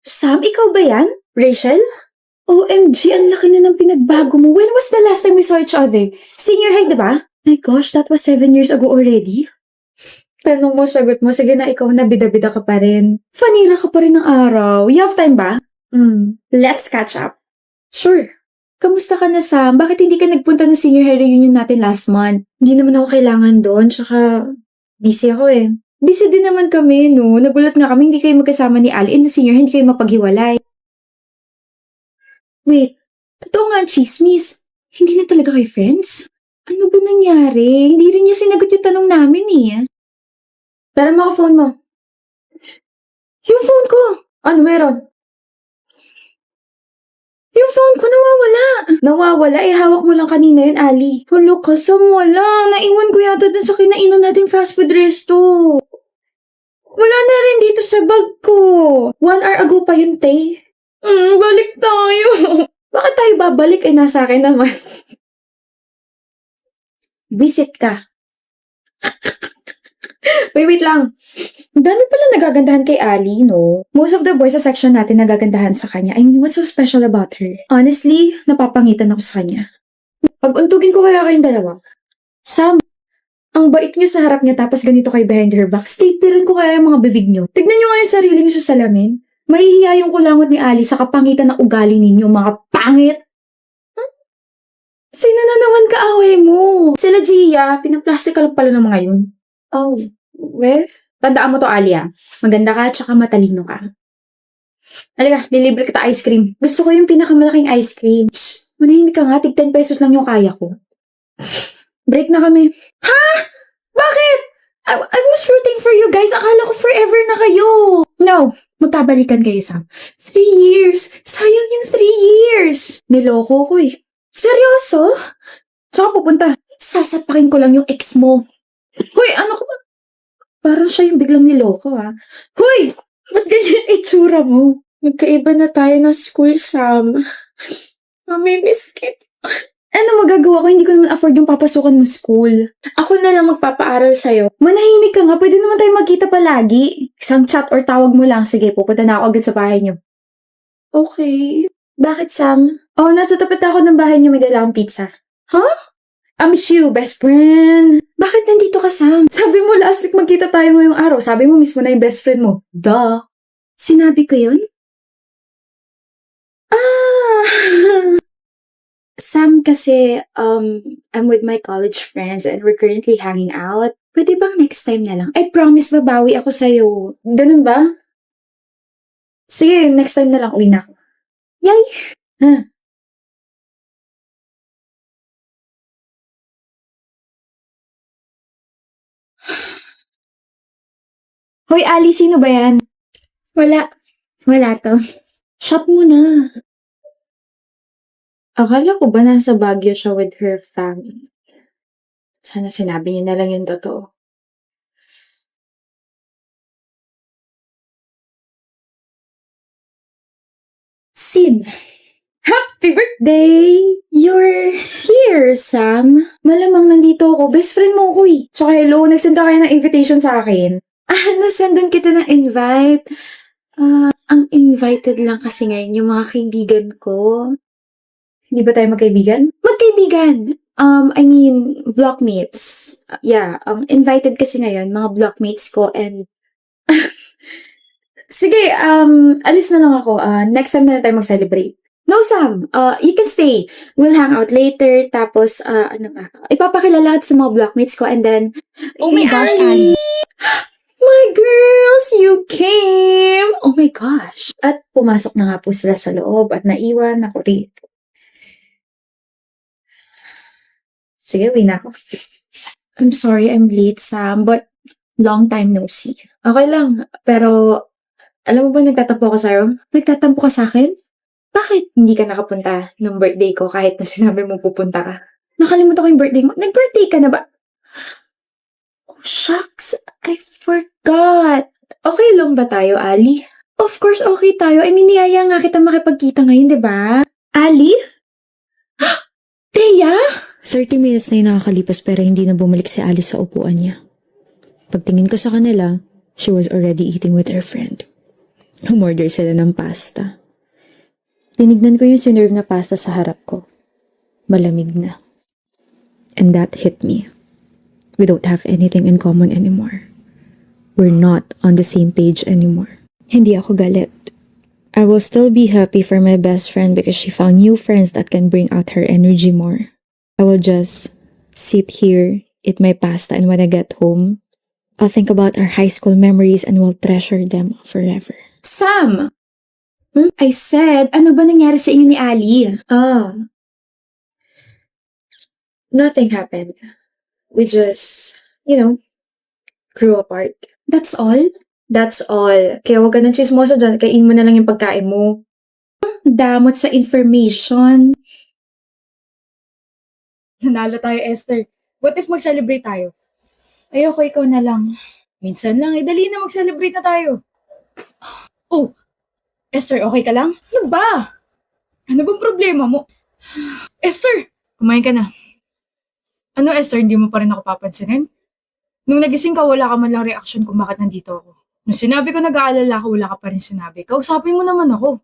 Sam, ikaw ba yan? Rachel? OMG, ang laki na ng pinagbago mo. When was the last time we saw each other? Senior high, diba? My gosh, that was 7 years ago already. Tanong mo, sagot mo, sige na ikaw na bida-bida ka pa rin. Fanira ka pa rin ng araw. You have time ba? Let's catch up. Sure. Kamusta ka na, Sam? Bakit hindi ka nagpunta ng senior high reunion natin last month? Hindi naman ako kailangan doon, tsaka busy ako eh. Busy din naman kami, no? Nagulat nga kami, hindi kayo magkasama ni Ali in the senior high, hindi kayo mapaghiwalay. Wait, totoo nga ang chismis. Hindi na talaga kayo friends? Ano ba nangyari? Hindi rin niya sinagot yung tanong namin eh. Pero mo phone mo. Yung phone ko! Ano meron? Yung phone ko nawawala. Nawawala? Eh, hawak mo lang kanina yun, Ali. Hulo ka, Sam, wala. Naiwan ko yata dun sa kinainan nating fast food resto. Wala na rin dito sa bag ko. 1 hour ago pa yun, te. Balik tayo. Bakit tayo babalik? Eh, nasa akin naman. Visit ka. Wait lang. Ang dami pala nagagandahan kay Ali, no? Most of the boys sa section natin nagagandahan sa kanya. I mean, what's so special about her? Honestly, napapangitan ako sa kanya. Pag-untugin ko kaya kayong dalawa. Sam, ang bait niyo sa harap niya tapos ganito kay behind her back. Staplerin ko kaya yung mga bibig niyo. Tignan niyo nga yung sarili niyo sa salamin. Mahihiya yung kulangot ni Ali sa kapangitan ng ugali ninyo, mga pangit. Sino na naman kaaway mo? Sila Gia, pinaplastic ka lang pala ng mga yun. Oh, well, tandaan mo to, Alia. Maganda ka, tsaka matalino ka. Halika, lilibre kita ice cream. Gusto ko yung pinakamalaking ice cream. Shh, manahimik ka nga, tig 10 pesos lang yung kaya ko. Break na kami. Ha? Bakit? I was rooting for you guys. Akala ko forever na kayo. No, magkabalikan kayo, Sam. 3 years. Sayang yung 3 years. Niloko ko eh. Seryoso? Saan pupunta? Sasapakin ko lang yung ex mo. Hoy, ano ka ba? Parang siya yung biglang niloko, ha? Hoy! Ba't ganyan itsura mo? Magkaiba na tayo ng school, Sam. Mamimiss kita. Ano magagawa ko? Hindi ko naman afford yung papasukan mo school. Ako na lang magpapaaral sa'yo. Manahimik ka nga. Pwede naman tayo magkita palagi. Isang chat or tawag mo lang. Sige, pupunta na ako agad sa bahay niyo. Okay. Bakit, Sam? Oh, nasa tapat ako ng bahay niyo. May dala akong pizza. Huh? I miss you, best friend. Bakit nandito ka, Sam? Sabi mo last week magkita tayo ngayong araw. Sabi mo mismo na yung best friend mo. Duh. Sinabi ko yun? Sam, kasi, I'm with my college friends and we're currently hanging out. Pwede bang next time na lang? I promise babawi ako sa'yo. Ganun ba? Sige, next time na lang. Uwi na ako. Yay! Huh. Hoy, Ali, sino ba yan? Wala. Wala to. Shut mo na. Akala ko ba nasa Baguio siya with her family? Sana sinabi niya na lang yung totoo. Sin! Happy birthday! You're here, Sam. Malamang nandito ako. Best friend mo ako eh. Tsaka hello, nagsend ka kaya ng invitation sa akin. Nasendan kita ng invite. Ang invited lang kasi ngayon yung mga kaibigan ko. Hindi ba tayo magkaibigan? Magkaibigan! I mean, blockmates. Yeah, invited kasi ngayon, mga blockmates ko and... Sige, alis na lang ako. Next time na tayo mag-celebrate. No, Sam. You can stay. We'll hang out later. Tapos, ano ba? Ipapakilala sa mga blockmates ko and then... Oh my gosh, Ali! My girls, you came! Oh my gosh. At pumasok na nga po sila sa loob at naiwan ako rito. Sige, uwi na ako. I'm sorry I'm late, Sam, but long time no see. Okay lang, pero alam mo ba nagtatampo ako sa'yo? Nagtatampo ka sa'kin? Bakit hindi ka nakapunta ng birthday ko kahit na sinabi mo pupunta ka? Nakalimutan ko yung birthday mo. Nag-birthday ka na ba? Oh, shucks. I forgot. Okay lang ba tayo, Ali? Of course, okay tayo. I mean, niyaya nga kita makipagkita ngayon, di ba? Ali? Teya? 30 minutes na yung nakakalipas pero hindi na bumalik si Alice sa upuan niya. Pagtingin ko sa kanila, she was already eating with her friend. Umorder sila ng pasta. Tinignan ko yung sinerve na pasta sa harap ko. Malamig na. And that hit me. We don't have anything in common anymore. We're not on the same page anymore. Hindi ako galit. I will still be happy for my best friend because she found new friends that can bring out her energy more. I will just sit here, eat my pasta, and when I get home, I'll think about our high school memories and will treasure them forever. Sam! I said, ano ba nangyari sa inyo ni Ali? Nothing happened. We just, grew apart. That's all? That's all. Kaya huwag ka ng chismosa dyan, kain mo na lang yung pagkain mo. Damot sa information. Nanalo tayo, Esther. What if mag-celebrate tayo? Ayoko, ikaw na lang. Minsan lang, dali na mag-celebrate na tayo. Oh, Esther, okay ka lang? Ano ba? Ano bang problema mo? Esther, kumain ka na. Ano, Esther, hindi mo pa rin ako papansinin? Nung nagising ka, wala ka man lang reaction kung bakit nandito ako. Nung sinabi ko nag-aalala ka, wala ka pa rin sinabi. Kausapin mo naman ako.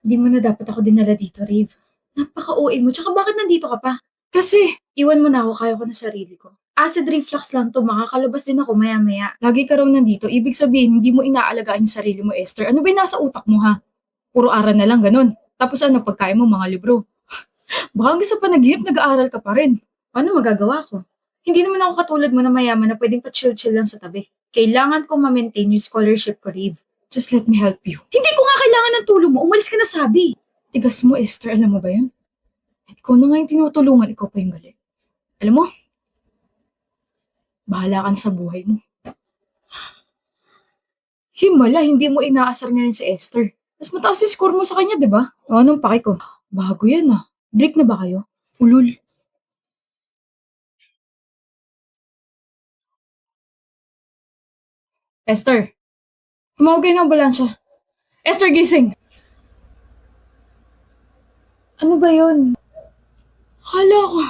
Hindi mo na dapat ako dinala dito, Rave. Napaka-OA mo, tsaka bakit nandito ka pa? Kasi, iwan mo na ako, kaya ko na sarili ko. Acid reflux lang to, makakalabas din ako maya-maya. Lagi ka raw nandito, ibig sabihin, hindi mo inaalagaan yung sarili mo, Esther. Ano ba yung nasa utak mo, ha? Puro aral na lang, ganun. Tapos ano, pagkain mo, mga libro. Baka hanggang sa panaginip, nag-aaral ka pa rin. Paano magagawa ko? Hindi naman ako katulad mo na mayaman na pwedeng pa-chill-chill lang sa tabi. Kailangan ko ma-maintain yung scholarship ko, Rave. Just let me help you. Hindi ko nga kailangan ng tulong mo. Umalis ka na, sabi. Tigas mo, Esther. Alam mo ba yun? Ikaw na nga yung tinutulungan. Ikaw pa yung galit. Alam mo, bahala ka na sa buhay mo. Himala, hindi mo inaasar ngayon si Esther. Mas mataas yung score mo sa kanya, di ba? O anong pake ko? Bago yan ah. Break na ba kayo? Ulul. Esther, tumawag kayo ng ambulansya. Esther, gising! Ano ba yun? Akala ko.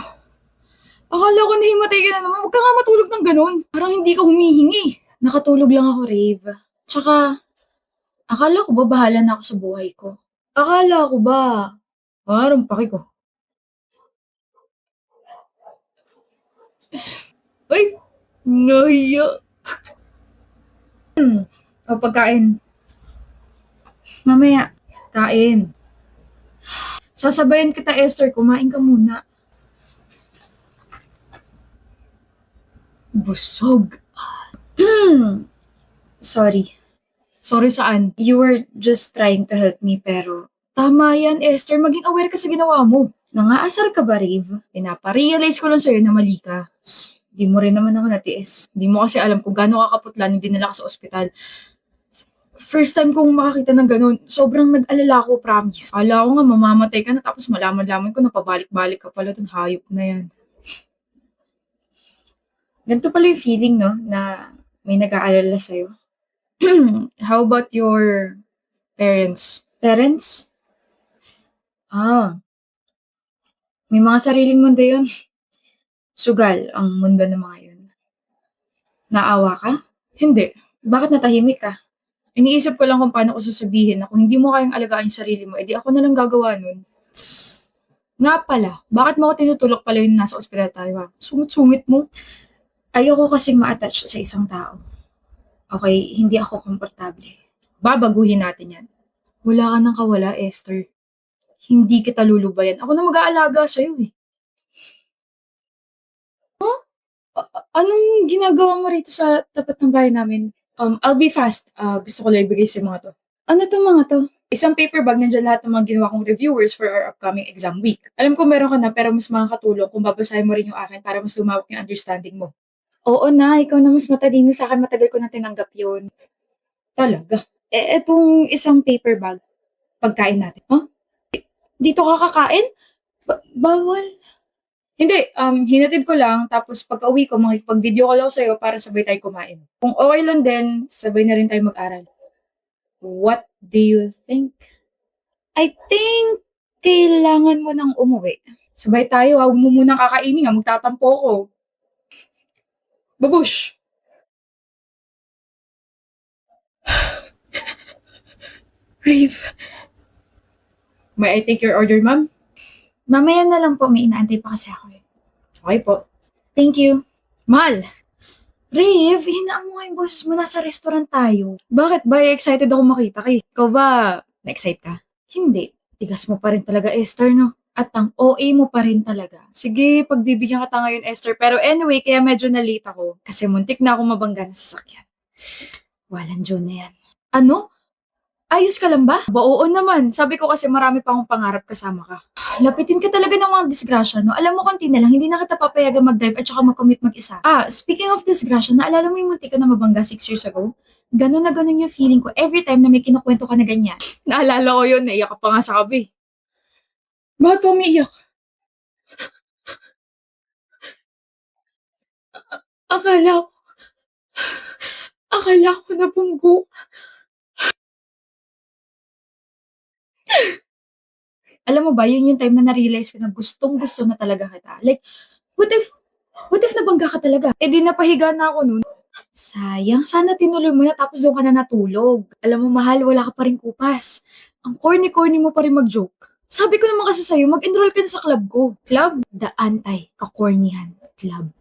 Akala ko nahimatay ka na naman. Huwag ka nga matulog ng ganun. Parang hindi ka humihingi. Nakatulog lang ako, Rave. Tsaka, akala ko ba bahala na ako sa buhay ko? Akala ko ba? Parang paki ko. Ay! Nahiya! O, pagkain. Mamaya, kain. Sasabayan kita, Esther. Kumain ka muna. Busog. Sorry. Sorry saan? You were just trying to help me pero tama yan, Esther. Maging aware ka sa ginawa mo. Nangaasar ka ba, Rave? Pinaparealize ko lang sa'yo na mali ka. Di mo rin naman ako natiis. Di mo kasi alam kung gaano kakaputla nung dinala ka sa ospital. First time kong makakita ng ganun, sobrang nag-alala ako, promise. Akala ko nga mamamatay ka na tapos malaman-laman ko na pabalik-balik ka pala dun, hayop na yan. Ganito pala yung feeling, no? Na may nag-aalala sa'yo. How about your parents? Parents? May mga sariling mundo yun. Sugal ang mundo ng mga yun. Naawa ka? Hindi. Bakit natahimik ka? Iniisip ko lang kung paano ko sasabihin na kung hindi mo kayang alagaan yung sarili mo, edi ako na lang gagawa nun. Tss. Nga pala, bakit mo ako tinutulok pala yung nasa ospital tayo ha? Sungit-sungit mo. Ayoko kasing ma-attach sa isang tao. Okay, hindi ako komportable. Babaguhin natin yan. Wala ka nang kawala, Esther. Hindi kita lulubayan. Ako na mag-aalaga sa'yo eh. Anong ginagawa mo rito sa tapat ng bahay namin? I'll be fast. Gusto ko lang ibigay sa mga to. Ano to mga to? Isang paper bag, nandiyan lahat ng mga ginawa kong reviewers for our upcoming exam week. Alam ko meron ka na pero mas makakatulong kung babasahin mo rin yung akin para mas lumawak yung understanding mo. Oo na, ikaw na mas matalino sa akin. Matagal ko na tinanggap yun. Talaga? Etong isang paper bag, pagkain natin. Huh? Dito ka kakain? Bawal. Hindi, hinatid ko lang, tapos pagka-uwi ko, makikipag-video call ako sa'yo para sabay tayo kumain. Kung okay lang din, sabay na rin tayo mag-aral. What do you think? I think, kailangan mo nang umuwi. Sabay tayo, huwag mo munang kakainin nga, magtatampo ko. Babush! Rave. May I take your order, ma'am? Mamaya na lang po, may inaantay pa kasi ako eh. Okay po. Thank you. Mal! Rave, hinaan mo nga yung boses mo, nasa restaurant tayo. Bakit ba? Excited ako makita ka eh. Ikaw ba, na-excite ka? Hindi. Tigas mo pa rin talaga, Esther, no? At ang OA mo pa rin talaga. Sige, pagbibigyan kita ngayon, Esther. Pero anyway, kaya medyo na-late ako. Kasi muntik na ako mabangga na sasakyan. Walang Diyon na yan. Ano? Ayos ka lang ba? Oo naman. Sabi ko kasi marami pa akong pangarap kasama ka. Lapitin ka talaga ng mga disgrasya, no? Alam mo, konti na lang, hindi na kita papayagan mag-drive at saka mag-commit mag-isa. Speaking of disgrasya, naalala mo yung munti ka na mabangga 6 years ago? Ganon na ganon yung feeling ko every time na may kinukwento ka na ganyan. Naalala ko yun, naiyak ka pa nga sa kabi. Bakit ka umiiyak? Akala ko, akala ko nabunggo. Alam mo ba, yun yung time na na-realize ko na gustong-gusto na talaga kita. Like, what if nabangga ka talaga? Eh di napahiga na ako nun. Sayang, sana tinuloy mo na tapos doon ka na natulog. Alam mo, mahal, wala ka pa rin kupas. Ang corny-corny mo pa rin mag-joke. Sabi ko naman kasi sa'yo, mag-enroll ka na sa club ko. Club? The Anti-Kakornihan Club.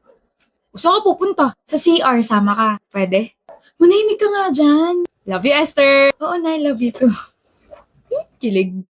O, saan ka pupunta? Sa CR, sama ka. Pwede? Manahimik ka nga dyan. Love you, Esther. Oo na, I love you too. Kilig.